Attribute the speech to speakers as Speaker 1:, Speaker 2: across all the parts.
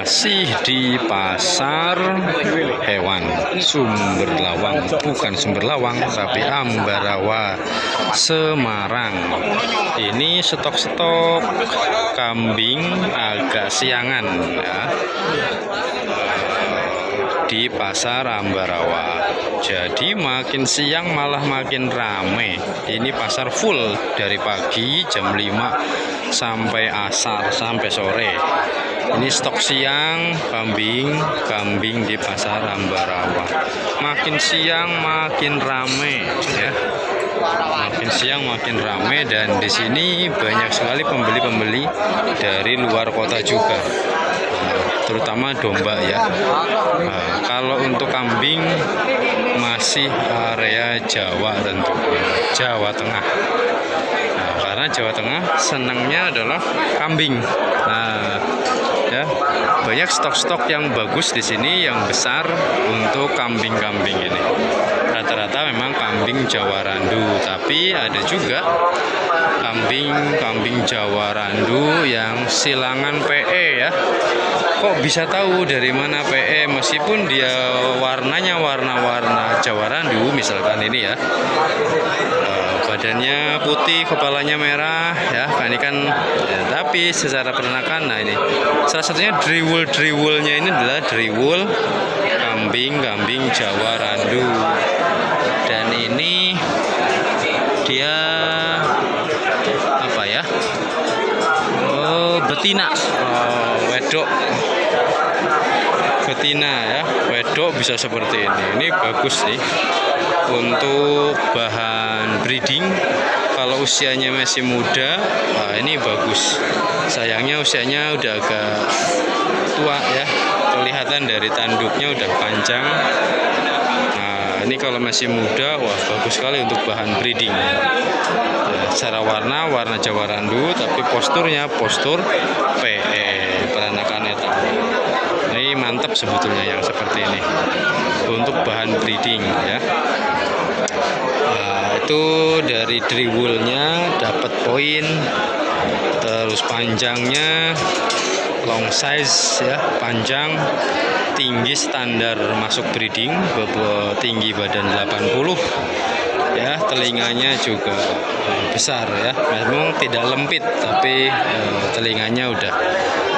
Speaker 1: Masih di pasar hewan Sumber Lawang, bukan Sumber Lawang tapi Ambarawa, Semarang. Ini stok-stok kambing agak siangan ya, di pasar Ambarawa. Jadi makin siang malah makin rame. Ini pasar full dari pagi jam 5 sampai asar, sampai sore. Ini stok siang kambing di pasar Ambarawa. Makin siang makin rame ya. Makin siang makin rame, dan di sini banyak sekali pembeli-pembeli dari luar kota juga. Terutama domba ya. Kalau untuk kambing masih area Jawa, tentunya Jawa Tengah. Karena Jawa Tengah senangnya adalah kambing. Ya, banyak stok-stok yang bagus di sini, yang besar untuk kambing-kambing ini. Rata-rata memang kambing Jawa Randu, tapi ada juga kambing Jawa Randu yang silangan PE ya. Kok bisa tahu dari mana PE meskipun dia warnanya warna Jawa Randu, misalkan ini ya. Badannya putih, kepalanya merah ya. Ini kan ya, tapi secara peternakan, nah ini salah satunya driwul-driwulnya ini adalah driwul kambing Jawa Randu. Dan ini dia apa ya? Betina, wedok betina ya, wedok bisa seperti ini. Ini bagus nih untuk bahan breeding. Kalau usianya masih muda, nah ini bagus. Sayangnya usianya udah agak tua ya, kelihatan dari tanduknya udah panjang. Nah ini kalau masih muda, wah bagus sekali untuk bahan breeding. Secara warna Jawa Randu, tapi posturnya postur PE, peranakannya tadi. Ini mantap sebetulnya yang seperti ini untuk bahan breeding ya. Nah, itu dari driwulnya dapat poin, terus panjangnya long size ya, panjang, tinggi standar masuk breeding, tinggi badan 80 ya, telinganya juga besar ya, memang tidak lempit tapi telinganya udah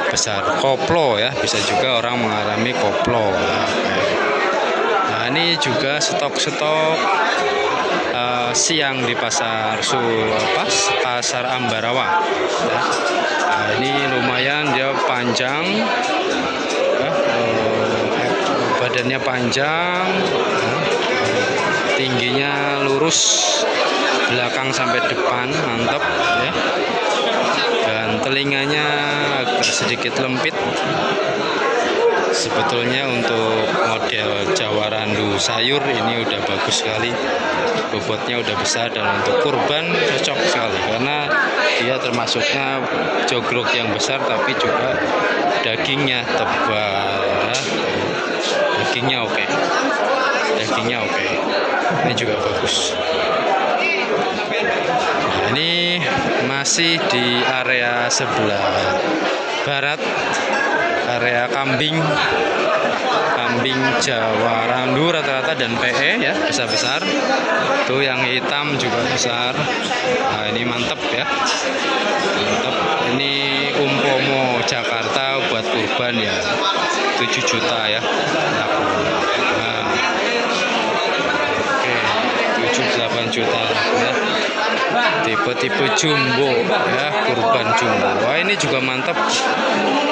Speaker 1: besar. Koplo ya, bisa juga orang mengalami koplo ya. Nah ini juga stok-stok siang di pasar Ambarawa ya. Nah ini lumayan, dia panjang ya, badannya panjang ya, tingginya lurus belakang sampai depan, mantap ya. Dan telinganya agak sedikit lempit. Sebetulnya untuk model Jawa Randu sayur ini udah bagus sekali, bobotnya udah besar, dan untuk kurban cocok sekali karena dia termasuknya jogrok yang besar tapi juga dagingnya tebal ya. Dagingnya oke. Ini juga bagus. Nah, ini masih di area sebelah barat, area kambing Jawa Randu rata-rata dan PE ya, besar-besar. Tuh yang hitam juga besar. Nah ini mantap ya, mantap. Ini umpomo Jakarta buat kurban ya, 7 juta ya. Nah, oke, 7-8 juta ya. Tipe jumbo ya, kurban jumbo. Wah ini juga mantap,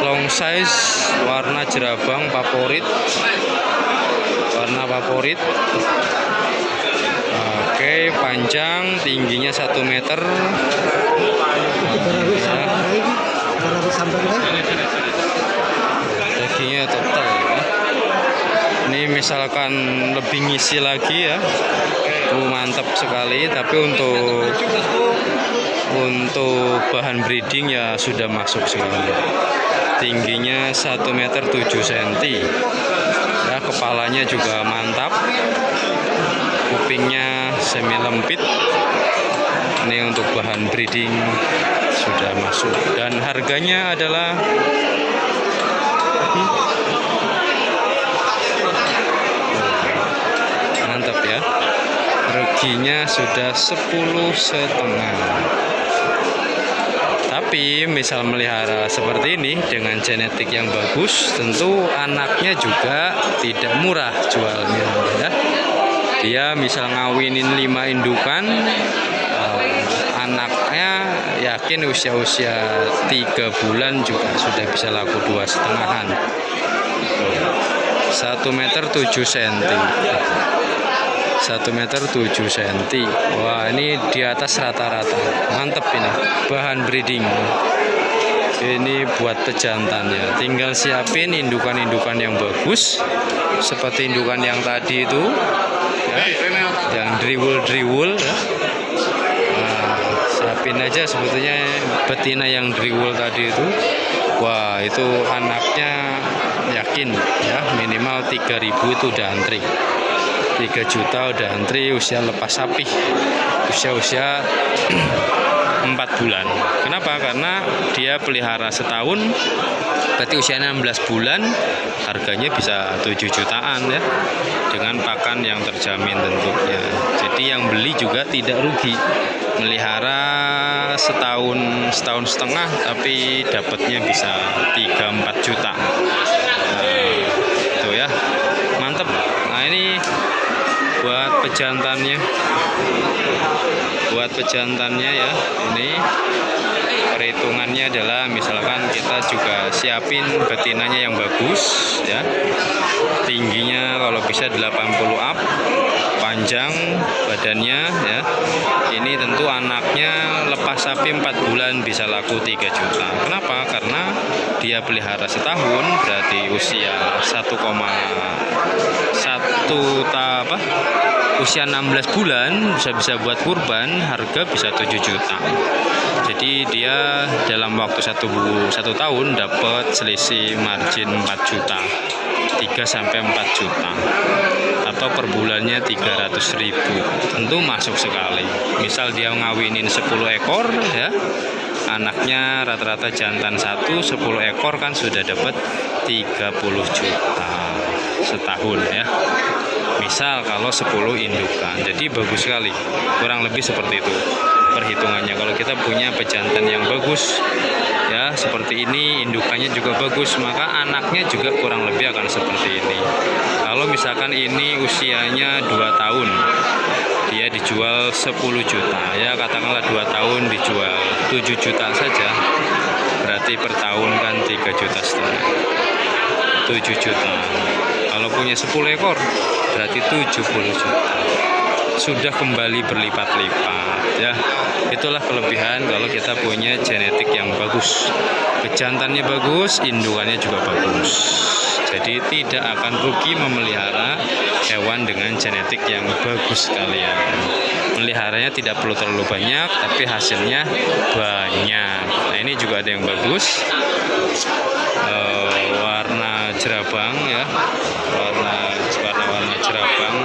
Speaker 1: long size, warna jerabang favorit, Oke, panjang, tingginya 1 meter ya. Dagingnya total ya. Ini misalkan lebih ngisi lagi ya, mantap sekali. Tapi untuk bahan breeding ya sudah masuk sekali. Tingginya 1 meter 7 cm ya, kepalanya juga mantap, kupingnya semi lempit. Ini untuk bahan breeding sudah masuk, dan harganya adalah reginya sudah 10,5. Tapi misal melihara seperti ini dengan genetik yang bagus, tentu anaknya juga tidak murah jualnya ya. Dia misal ngawinin 5 indukan, anaknya yakin usia 3 bulan juga sudah bisa laku 2,5-an. 1 meter 7 cm. 1 meter 7 cm. Wah, ini di atas rata-rata. Mantep ini. Bahan breeding. Ini buat pejantannya. Tinggal siapin indukan-indukan yang bagus, seperti indukan yang tadi itu, ya, yang driwul ya. Nah, siapin aja sebetulnya betina yang driwul tadi itu. Wah, itu anaknya yakin ya, minimal 3.000 itu udah antri. 3 juta udah antri, usia lepas sapi, usia 4 bulan. Kenapa? Karena dia pelihara setahun, berarti usianya 16 bulan, harganya bisa 7 jutaan ya, dengan pakan yang terjamin tentunya. Jadi yang beli juga tidak rugi, melihara setahun setengah, tapi dapatnya bisa 3-4 juta. Tuh ya, mantep. Nah, ini buat pejantannya ya. Ini perhitungannya adalah misalkan kita juga siapin betinanya yang bagus ya, tingginya kalau bisa 80 up, panjang badannya ya. Ini tentu anaknya lepas sapi 4 bulan bisa laku 3 juta. Kenapa? Karena dia pelihara setahun, berarti usia 1,1 usia 16 bulan bisa buat kurban, harga bisa 7 juta. Jadi dia dalam waktu satu tahun dapat selisih margin 4 juta, 3-4 juta, atau per bulannya 300.000. Tentu masuk sekali. Misal dia ngawinin 10 ekor ya, anaknya rata-rata jantan 10 ekor kan sudah dapat 30 juta setahun ya. Misal kalau 10 indukan, jadi bagus sekali. Kurang lebih seperti itu perhitungannya. Kalau kita punya pejantan yang bagus ya, seperti ini, indukannya juga bagus, maka anaknya juga kurang lebih akan seperti ini. Kalau misalkan ini usianya 2 tahun, dia dijual 10 juta ya, katakanlah 2 tahun dijual 7 juta saja, berarti per tahun kan 3,5 juta, 7 juta. Kalau punya 10 ekor berarti 70 juta, sudah kembali berlipat-lipat ya. Itulah kelebihan kalau kita punya genetik yang bagus, pejantannya bagus, indukannya juga bagus. Jadi tidak akan rugi memelihara hewan dengan genetik yang bagus sekalian. Meliharanya tidak perlu terlalu banyak, tapi hasilnya banyak. Nah, ini juga ada yang bagus, warna jerabang ya, warna jerabang.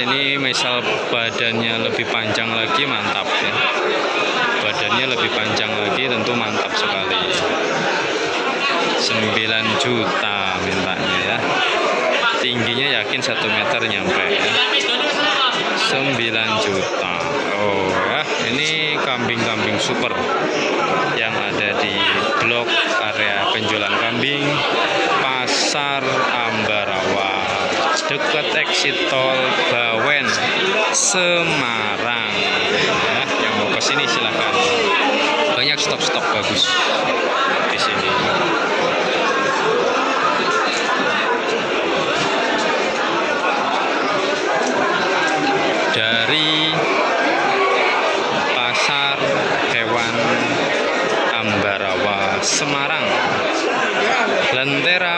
Speaker 1: Ini misal badannya lebih panjang lagi, mantap ya. Badannya lebih panjang lagi, tentu mantap sekali. 9 juta mintanya ya. Tingginya yakin 1 meter nyampe ya. 9 juta. Oh ya, ini kambing-kambing super yang ada di blok area penjualan kambing Pasar Ambarawa, dekat exit tol Bawen, Semarang ya. Yang mau kesini silakan, banyak stok-stok bagus di sini. Dari Pasar Hewan Ambarawa Semarang, Lentera